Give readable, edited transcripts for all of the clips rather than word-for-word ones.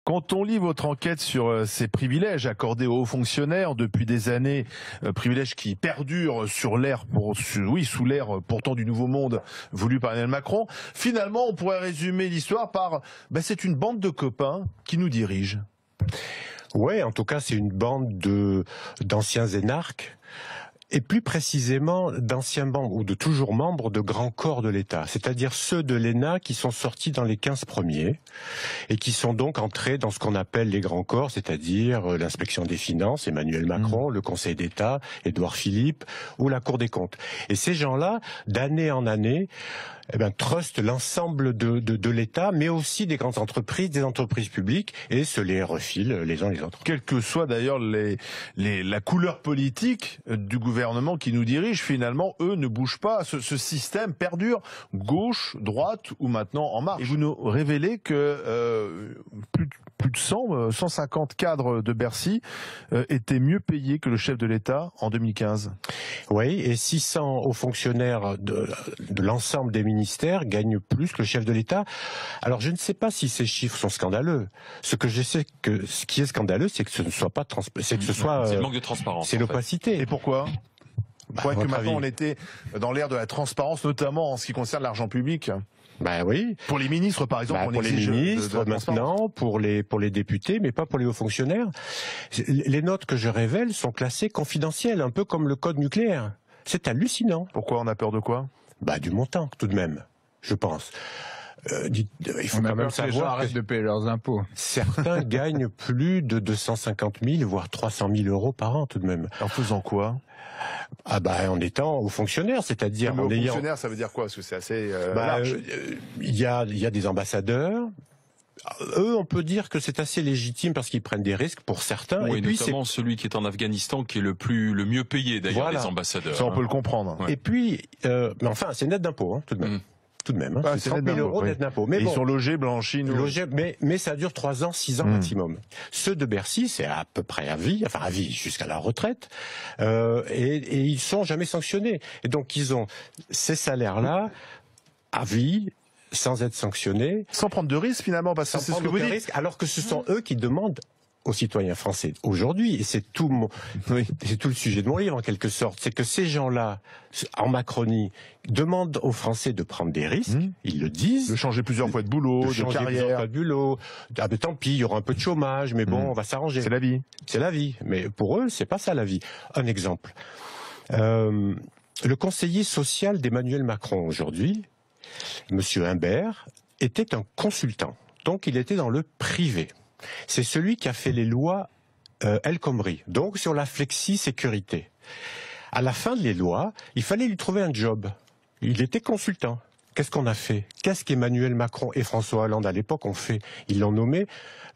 Quand on lit votre enquête sur ces privilèges accordés aux hauts fonctionnaires depuis des années, privilèges qui perdurent sous l'ère pourtant du nouveau monde voulu par Emmanuel Macron, finalement on pourrait résumer l'histoire par c'est une bande de copains qui nous dirige. Ouais, en tout cas c'est une bande d'anciens énarques. Et plus précisément d'anciens membres ou de toujours membres de grands corps de l'État, c'est-à-dire ceux de l'ENA qui sont sortis dans les 15 premiers et qui sont donc entrés dans ce qu'on appelle les grands corps, c'est-à-dire l'inspection des finances, Emmanuel Macron, le Conseil d'État, Édouard Philippe ou la Cour des comptes. Et ces gens-là, d'année en année, trustent l'ensemble de l'État, mais aussi des grandes entreprises, des entreprises publiques, et se les refilent les uns les autres. Quelle que soit d'ailleurs la couleur politique du gouvernement qui nous dirige, finalement, eux ne bougent pas. Ce système perdure, gauche, droite ou maintenant En Marche. Et vous nous révélez que plus de 150 cadres de Bercy étaient mieux payés que le chef de l'État en 2015. Oui, et 600 hauts fonctionnaires de l'ensemble des ministères gagnent plus que le chef de l'État. Alors je ne sais pas si ces chiffres sont scandaleux. Ce qui est scandaleux, c'est que ce ne soit pas c'est le manque de transparence. C'est l'opacité. Et pourquoi? Que maintenant on était dans l'ère de la transparence, notamment en ce qui concerne l'argent public. Oui. Pour les ministres, par exemple, pour les ministres maintenant, pour les députés, mais pas pour les hauts fonctionnaires. Les notes que je révèle sont classées confidentielles, un peu comme le code nucléaire. C'est hallucinant. Pourquoi on a peur de quoi? Du montant, tout de même, je pense. Il faut quand même savoir que les gens arrêtent de payer leurs impôts. Certains gagnent plus de 250 000, voire 300 000 euros par an, tout de même. En faisant quoi? En étant haut fonctionnaire, c'est-à-dire en ayant... fonctionnaire, ça veut dire quoi? Parce que c'est assez large. Il y a des ambassadeurs. Eux, on peut dire que c'est assez légitime parce qu'ils prennent des risques pour certains. Oui, et puis notamment celui qui est en Afghanistan, qui est le mieux payé d'ailleurs, les ambassadeurs. Ça, on peut le comprendre. Ouais. Et puis, mais enfin, c'est net d'impôt, tout de même. Tout de même, c'est 30 000 euros net d'impôt. Mais ils sont logés, blanchis, mais ça dure 3 ans, 6 ans maximum. Ceux de Bercy, c'est à peu près à vie jusqu'à la retraite, et ils sont jamais sanctionnés. Et donc ils ont ces salaires-là à vie, sans être sanctionnés, sans prendre de risques finalement, parce que c'est ce que vous dites. Alors que ce sont eux qui demandent aux citoyens français aujourd'hui, et c'est tout le sujet de mon livre en quelque sorte, c'est que ces gens-là, en Macronie, demandent aux Français de prendre des risques, ils le disent. De changer plusieurs fois de boulot, de carrière. Tant pis, il y aura un peu de chômage, mais bon, on va s'arranger. C'est la vie. C'est la vie, mais pour eux, c'est pas ça la vie. Un exemple. Le conseiller social d'Emmanuel Macron aujourd'hui, Monsieur Imbert, était un consultant, donc il était dans le privé. C'est celui qui a fait les lois El Khomri, donc sur la flexi-sécurité. À la fin des lois, il fallait lui trouver un job. Il était consultant. Qu'est-ce qu'on a fait? Qu'est-ce qu'Emmanuel Macron et François Hollande à l'époque ont fait? Ils l'ont nommé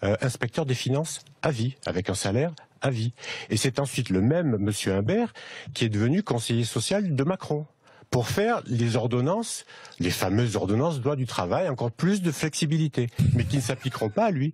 inspecteur des finances à vie, avec un salaire à vie. Et c'est ensuite le même monsieur Imbert qui est devenu conseiller social de Macron, pour faire les ordonnances, les fameuses ordonnances droit du travail, encore plus de flexibilité, mais qui ne s'appliqueront pas à lui.